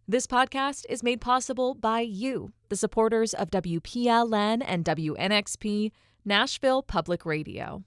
This podcast is made possible by you, the supporters of WPLN and WNXP, Nashville Public Radio.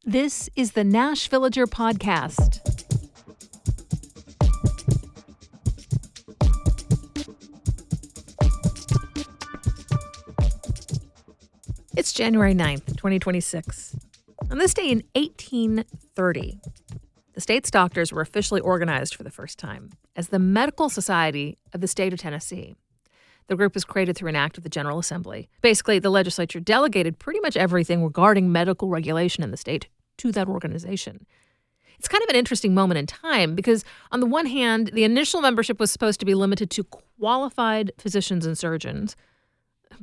This is the Nashvillager Podcast. It's January 9th, 2026. On this day in 1830, the state's doctors were officially organized for the first time as the Medical Society of the State of Tennessee. The group was created through an act of the General Assembly. Basically, the legislature delegated pretty much everything regarding medical regulation in the state to that organization. It's kind of an interesting moment in time because, on the one hand, the initial membership was supposed to be limited to qualified physicians and surgeons.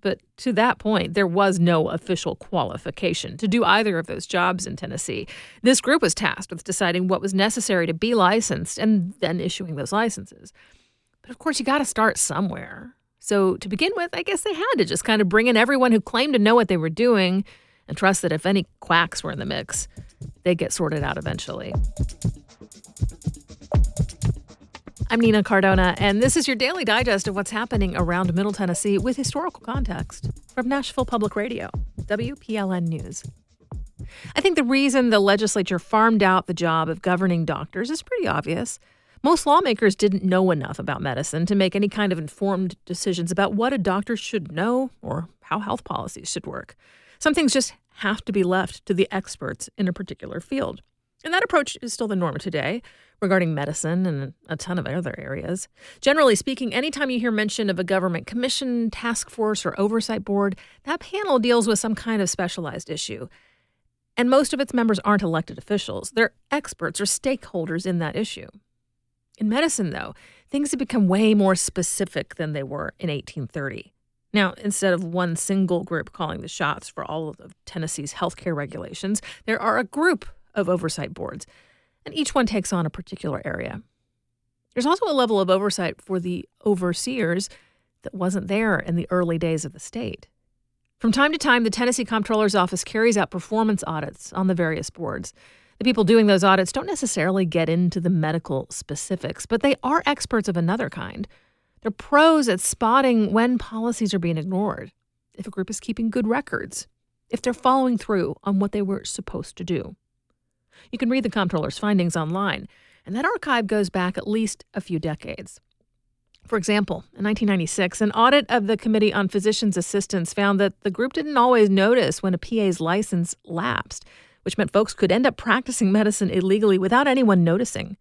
But to that point, there was no official qualification to do either of those jobs in Tennessee. This group was tasked with deciding what was necessary to be licensed and then issuing those licenses. But of course, you got to start somewhere. So to begin with, I guess they had to just kind of bring in everyone who claimed to know what they were doing and trust that if any quacks were in the mix, they'd get sorted out eventually. I'm Nina Cardona, and this is your daily digest of what's happening around Middle Tennessee with historical context from Nashville Public Radio, WPLN News. I think the reason the legislature farmed out the job of governing doctors is pretty obvious. Most lawmakers didn't know enough about medicine to make any kind of informed decisions about what a doctor should know or how health policies should work. Some things just have to be left to the experts in a particular field. And that approach is still the norm today regarding medicine and a ton of other areas. Generally speaking, anytime you hear mention of a government commission, task force, or oversight board, that panel deals with some kind of specialized issue. And most of its members aren't elected officials. They're experts or stakeholders in that issue. In medicine, though, things have become way more specific than they were in 1830. Now, instead of one single group calling the shots for all of Tennessee's healthcare regulations, there are a group of oversight boards, and each one takes on a particular area. There's also a level of oversight for the overseers that wasn't there in the early days of the state. From time to time, the Tennessee Comptroller's Office carries out performance audits on the various boards. The people doing those audits don't necessarily get into the medical specifics, but they are experts of another kind. They're pros at spotting when policies are being ignored, if a group is keeping good records, if they're following through on what they were supposed to do. You can read the comptroller's findings online, and that archive goes back at least a few decades. For example, in 1996, an audit of the Committee on Physicians' Assistants found that the group didn't always notice when a PA's license lapsed, which meant folks could end up practicing medicine illegally without anyone noticing.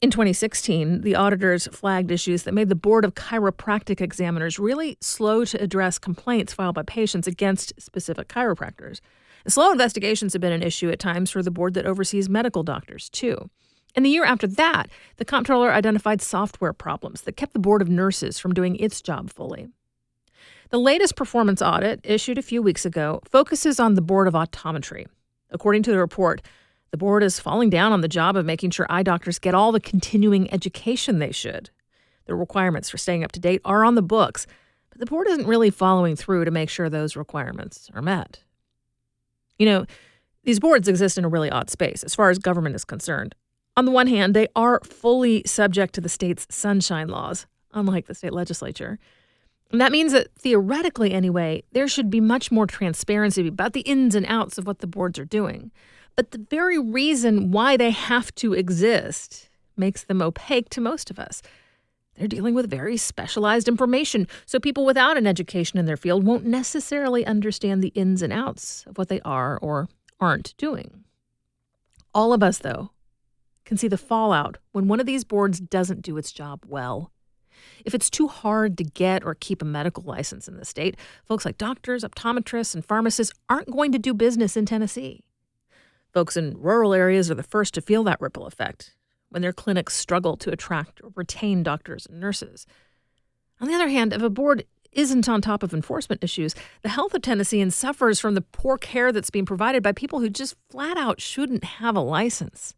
In 2016, the auditors flagged issues that made the Board of Chiropractic Examiners really slow to address complaints filed by patients against specific chiropractors. Slow investigations have been an issue at times for the board that oversees medical doctors, too. In the year after that, the comptroller identified software problems that kept the Board of Nurses from doing its job fully. The latest performance audit, issued a few weeks ago, focuses on the Board of Optometry. According to the report, the board is falling down on the job of making sure eye doctors get all the continuing education they should. The requirements for staying up to date are on the books, but the board isn't really following through to make sure those requirements are met. You know, these boards exist in a really odd space as far as government is concerned. On the one hand, they are fully subject to the state's sunshine laws, unlike the state legislature. And that means that, theoretically anyway, there should be much more transparency about the ins and outs of what the boards are doing. But the very reason why they have to exist makes them opaque to most of us. They're dealing with very specialized information, so people without an education in their field won't necessarily understand the ins and outs of what they are or aren't doing. All of us, though, can see the fallout when one of these boards doesn't do its job well. If it's too hard to get or keep a medical license in the state, folks like doctors, optometrists, and pharmacists aren't going to do business in Tennessee. Folks in rural areas are the first to feel that ripple effect when their clinics struggle to attract or retain doctors and nurses. On the other hand, if a board isn't on top of enforcement issues, the health of Tennesseans suffers from the poor care that's being provided by people who just flat out shouldn't have a license.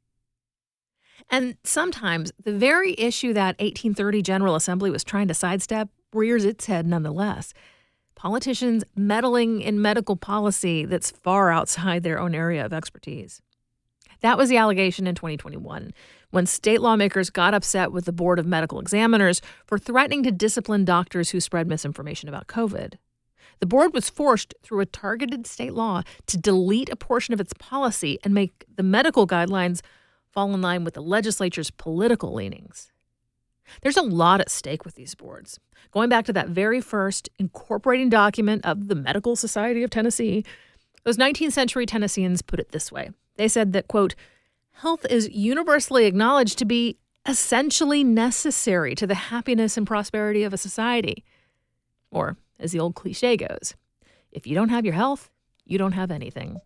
And sometimes the very issue that 1830 General Assembly was trying to sidestep rears its head nonetheless. Politicians meddling in medical policy that's far outside their own area of expertise. That was the allegation in 2021, when state lawmakers got upset with the Board of Medical Examiners for threatening to discipline doctors who spread misinformation about COVID. The board was forced through a targeted state law to delete a portion of its policy and make the medical guidelines fall in line with the legislature's political leanings. There's a lot at stake with these boards. Going back to that very first incorporating document of the Medical Society of Tennessee, those 19th century Tennesseans put it this way. They said that, quote, health is universally acknowledged to be essentially necessary to the happiness and prosperity of a society. Or, as the old cliche goes, if you don't have your health, you don't have anything.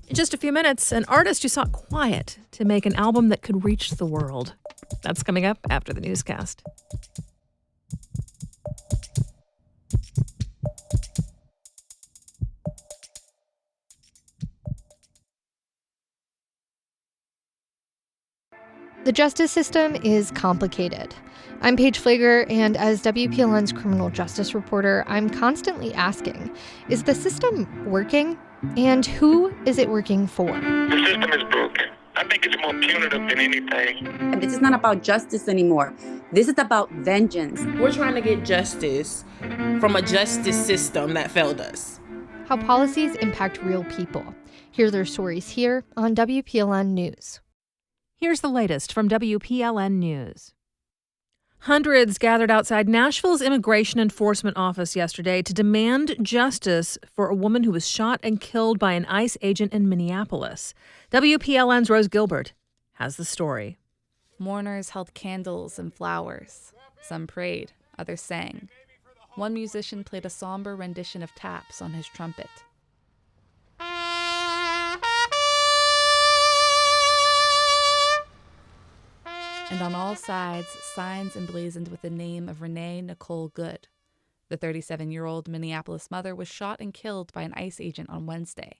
In just a few minutes, an artist who sought quiet to make an album that could reach the world. That's coming up after the newscast. The justice system is complicated. I'm Paige Flager, and as WPLN's criminal justice reporter, I'm constantly asking, is the system working? And who is it working for? The system is broken. I think it's more punitive than anything. And this is not about justice anymore. This is about vengeance. We're trying to get justice from a justice system that failed us. How policies impact real people. Hear their stories here on WPLN News. Here's the latest from WPLN News. Hundreds gathered outside Nashville's Immigration Enforcement Office yesterday to demand justice for a woman who was shot and killed by an ICE agent in Minneapolis. WPLN's Rose Gilbert has the story. Mourners held candles and flowers. Some prayed, others sang. One musician played a somber rendition of taps on his trumpet. And on all sides, signs emblazoned with the name of Renee Nicole Good. The 37-year-old Minneapolis mother was shot and killed by an ICE agent on Wednesday.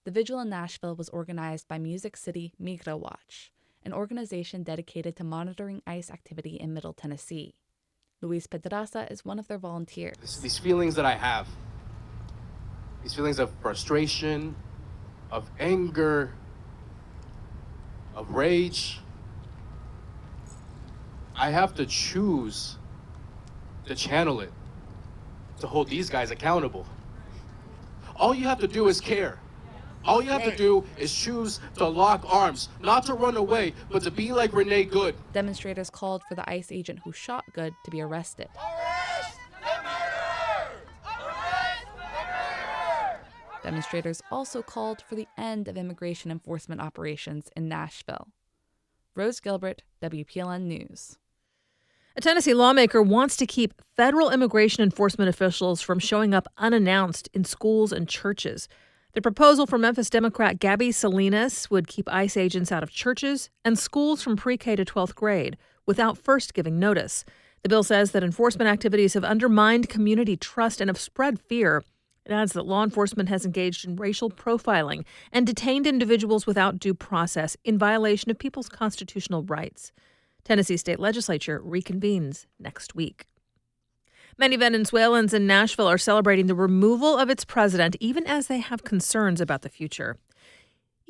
The vigil in Nashville was organized by Music City Migra Watch, an organization dedicated to monitoring ICE activity in Middle Tennessee. Luis Pedraza is one of their volunteers. These feelings that I have, these feelings of frustration, of anger, of rage, I have to choose to channel it, to hold these guys accountable. All you have to do is care. All you have to do is choose to lock arms, not to run away, but to be like Renee Good. Demonstrators called for the ICE agent who shot Good to be arrested. Arrest the murderer! Arrest the murderer! Demonstrators also called for the end of immigration enforcement operations in Nashville. Rose Gilbert, WPLN News. A Tennessee lawmaker wants to keep federal immigration enforcement officials from showing up unannounced in schools and churches. The proposal from Memphis Democrat Gabby Salinas would keep ICE agents out of churches and schools from pre-K to 12th grade without first giving notice. The bill says that enforcement activities have undermined community trust and have spread fear. It adds that law enforcement has engaged in racial profiling and detained individuals without due process in violation of people's constitutional rights. Tennessee state legislature reconvenes next week. Many Venezuelans in Nashville are celebrating the removal of its president, even as they have concerns about the future.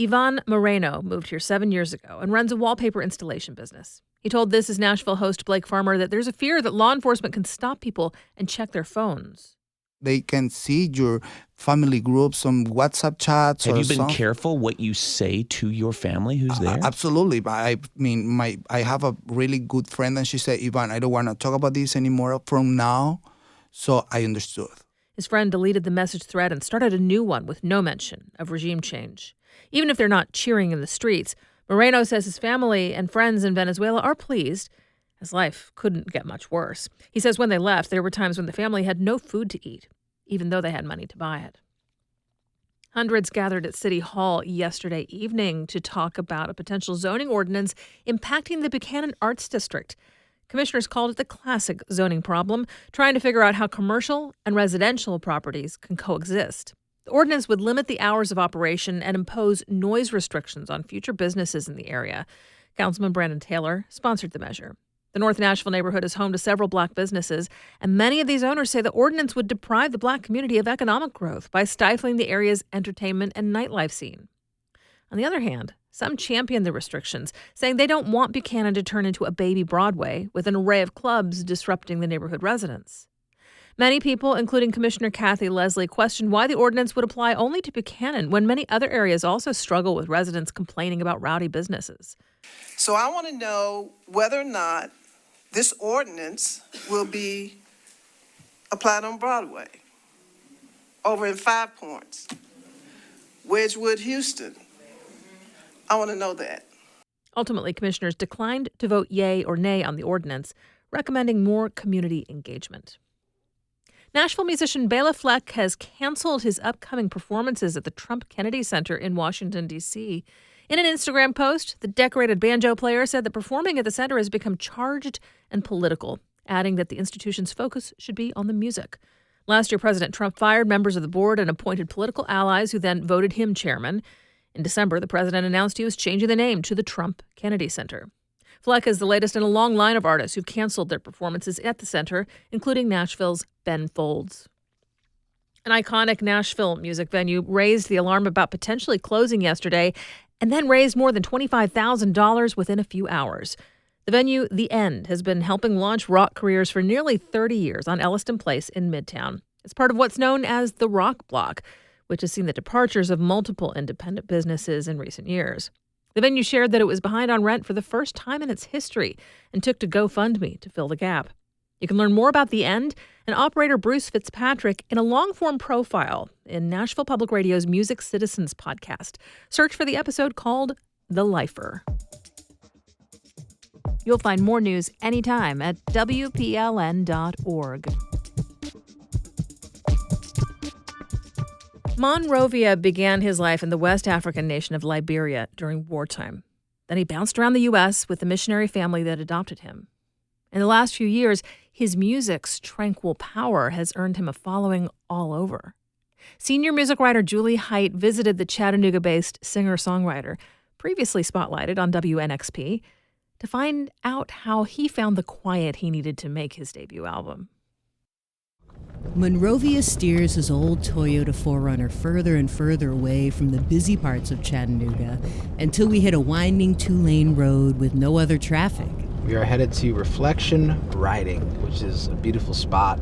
Ivan Moreno moved here 7 years ago and runs a wallpaper installation business. He told This Is Nashville host Blake Farmer that there's a fear that law enforcement can stop people and check their phones. They can see your family groups on WhatsApp chats. Have you been careful what you say to your family who's there? Absolutely. I mean, I have a really good friend, and she said, Ivan, I don't want to talk about this anymore from now. So I understood. His friend deleted the message thread and started a new one with no mention of regime change. Even if they're not cheering in the streets, Moreno says his family and friends in Venezuela are pleased, as life couldn't get much worse. He says when they left, there were times when the family had no food to eat, even though they had money to buy it. Hundreds gathered at City Hall yesterday evening to talk about a potential zoning ordinance impacting the Buchanan Arts District. Commissioners called it the classic zoning problem, trying to figure out how commercial and residential properties can coexist. The ordinance would limit the hours of operation and impose noise restrictions on future businesses in the area. Councilman Brandon Taylor sponsored the measure. The North Nashville neighborhood is home to several black businesses, and many of these owners say the ordinance would deprive the black community of economic growth by stifling the area's entertainment and nightlife scene. On the other hand, some champion the restrictions, saying they don't want Buchanan to turn into a baby Broadway with an array of clubs disrupting the neighborhood residents. Many people, including Commissioner Kathy Leslie, question why the ordinance would apply only to Buchanan when many other areas also struggle with residents complaining about rowdy businesses. So I want to know whether or not this ordinance will be applied on Broadway, over in Five Points, Wedgwood, Houston. I want to know that. Ultimately, commissioners declined to vote yay or nay on the ordinance, recommending more community engagement. Nashville musician Bela Fleck has canceled his upcoming performances at the Trump Kennedy Center in Washington, D.C. In an Instagram post, the decorated banjo player said that performing at the center has become charged and political, adding that the institution's focus should be on the music. Last year, President Trump fired members of the board and appointed political allies who then voted him chairman. In December, the president announced he was changing the name to the Trump Kennedy Center. Fleck is the latest in a long line of artists who've canceled their performances at the center, including Nashville's Ben Folds. An iconic Nashville music venue raised the alarm about potentially closing yesterday and then raised more than $25,000 within a few hours. The venue, The End, has been helping launch rock careers for nearly 30 years on Elliston Place in Midtown. It's part of what's known as the Rock Block, which has seen the departures of multiple independent businesses in recent years. The venue shared that it was behind on rent for the first time in its history and took to GoFundMe to fill the gap. You can learn more about The End and operator Bruce Fitzpatrick in a long-form profile in Nashville Public Radio's Music Citizens podcast. Search for the episode called The Lifer. You'll find more news anytime at WPLN.org. Monrovia began his life in the West African nation of Liberia during wartime. Then he bounced around the U.S. with the missionary family that adopted him. In the last few years, his music's tranquil power has earned him a following all over. Senior music writer Julie Height visited the Chattanooga-based singer-songwriter, previously spotlighted on WNXP, to find out how he found the quiet he needed to make his debut album. Monrovia steers his old Toyota 4Runner further and further away from the busy parts of Chattanooga until we hit a winding two-lane road with no other traffic. We are headed to Reflection Riding, which is a beautiful spot,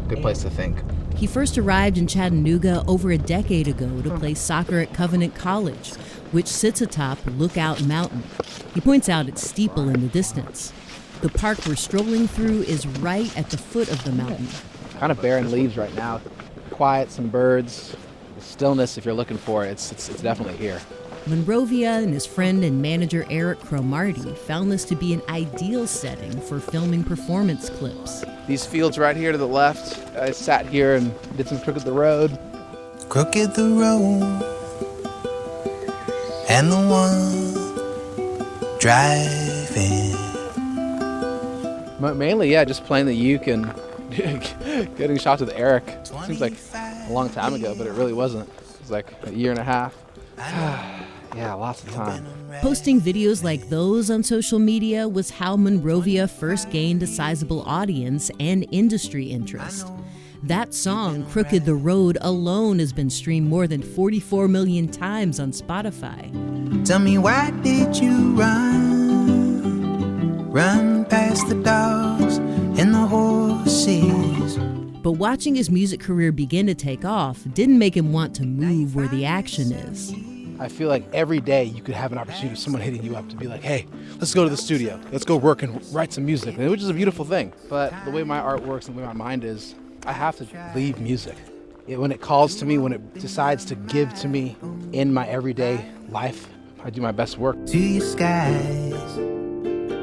good place to think. He first arrived in Chattanooga over a decade ago to play soccer at Covenant College, which sits atop Lookout Mountain. He points out its steeple in the distance. The park we're strolling through is right at the foot of the mountain. Kind of barren leaves right now. Quiet, some birds, stillness if you're looking for it. It's definitely here. Monrovia and his friend and manager Eric Cromartie found this to be an ideal setting for filming performance clips. These fields right here to the left, I sat here and did some Crooked the Road. Crooked the road, and the one driving. Mainly, yeah, just playing the uke and getting shots with Eric. Seems like a long time ago, but it really wasn't. It was like a year and a half. Yeah, lots of time. Posting videos like those on social media was how Monrovia first gained a sizable audience and industry interest. That song, Crooked the Road, alone has been streamed more than 44 million times on Spotify. Tell me, why did you run past the dogs and the horses? But watching his music career begin to take off didn't make him want to move where the action is. I feel like every day you could have an opportunity of someone hitting you up to be like, hey, let's go to the studio. Let's go work and write some music, which is a beautiful thing. But the way my art works and the way my mind is, I have to leave music. When it calls to me, when it decides to give to me in my everyday life, I do my best work. To your skies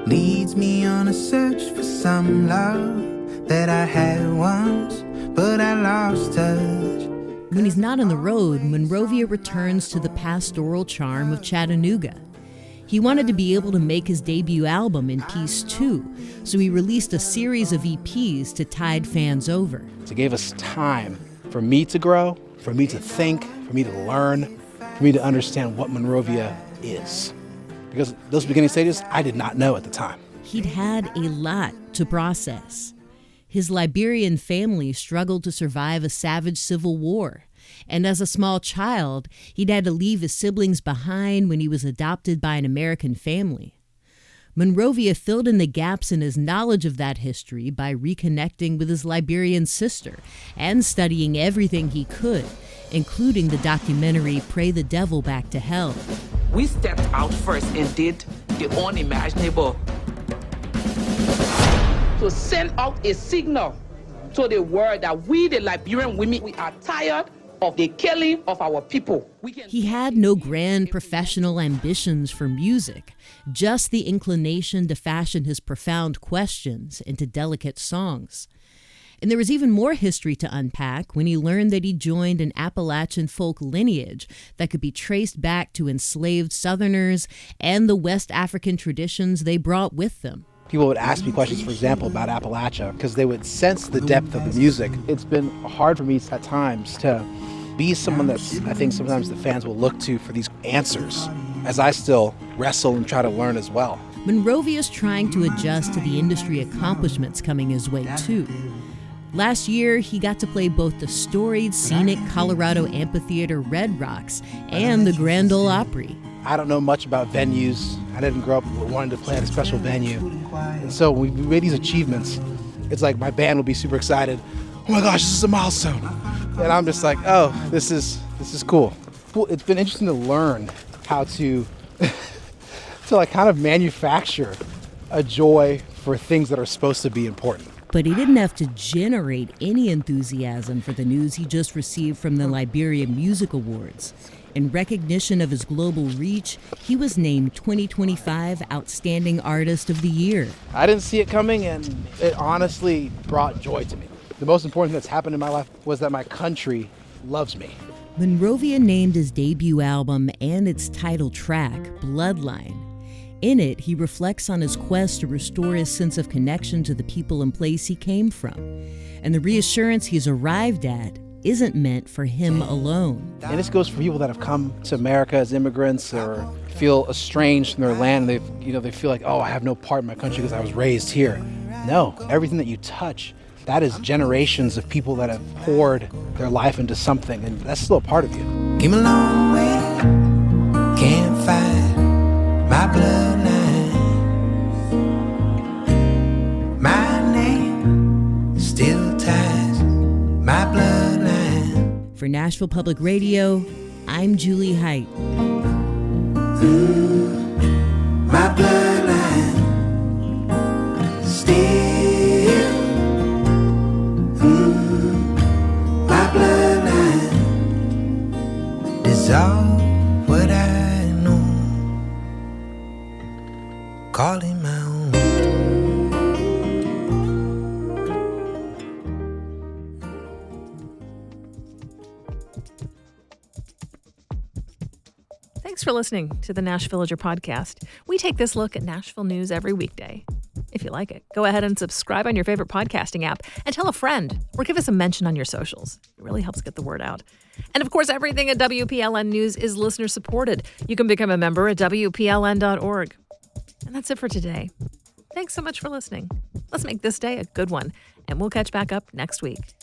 leads me on a search for some love that I had once, but I lost touch. When he's not on the road, Monrovia returns to the pastoral charm of Chattanooga. He wanted to be able to make his debut album in peace too, so he released a series of EPs to tide fans over. It gave us time for me to grow, for me to think, for me to learn, for me to understand what Monrovia is. Because those beginning stages, I did not know at the time. he'd had a lot to process. His Liberian family struggled to survive a savage civil war, and as a small child, he'd had to leave his siblings behind when he was adopted by an American family. Monrovia filled in the gaps in his knowledge of that history by reconnecting with his Liberian sister and studying everything he could, including the documentary Pray the Devil Back to Hell. We stepped out first and did the unimaginable. To send out a signal to the world that we, the Liberian women, we are tired of the killing of our people. He had no grand professional ambitions for music, just the inclination to fashion his profound questions into delicate songs. And there was even more history to unpack when he learned that he joined an Appalachian folk lineage that could be traced back to enslaved Southerners and the West African traditions they brought with them. People would ask me questions, for example, about Appalachia, because they would sense the depth of the music. It's been hard for me at times to be someone that I think sometimes the fans will look to for these answers, as I still wrestle and try to learn as well. Monrovia's trying to adjust to the industry accomplishments coming his way, too. Last year, he got to play both the storied, scenic Colorado Amphitheater Red Rocks and the Grand Ole Opry. I don't know much about venues. I didn't grow up wanting to play at a special venue. And so when we made these achievements, it's like my band will be super excited. Oh my gosh, this is a milestone. And I'm just like, oh, this is cool. Well, it's been interesting to learn how to like kind of manufacture a joy for things that are supposed to be important. But he didn't have to generate any enthusiasm for the news he just received from the Liberian Music Awards. In recognition of his global reach, he was named 2025 Outstanding Artist of the Year. I didn't see it coming, and it honestly brought joy to me. The most important thing that's happened in my life was that my country loves me. Monrovia named his debut album and its title track, Bloodline. In it, he reflects on his quest to restore his sense of connection to the people and place he came from. And the reassurance he's arrived at isn't meant for him alone. And this goes for people that have come to America as immigrants or feel estranged from their land. They feel like, oh, I have no part in my country because I was raised here. No, everything that you touch, that is generations of people that have poured their life into something, and that's still a part of you. Came a long way, can't find my bloodline. My name still ties my bloodline. For Nashville Public Radio, I'm Julie Height. My bloodline still. My bloodline dissolve what I know, call it my own. Thanks for listening to the Nash Villager podcast. We take this look at Nashville news every weekday. If you like it, go ahead and subscribe on your favorite podcasting app and tell a friend or give us a mention on your socials. It really helps get the word out. And of course, everything at WPLN News is listener supported. You can become a member at WPLN.org. And that's it for today. Thanks so much for listening. Let's make this day a good one, and we'll catch back up next week.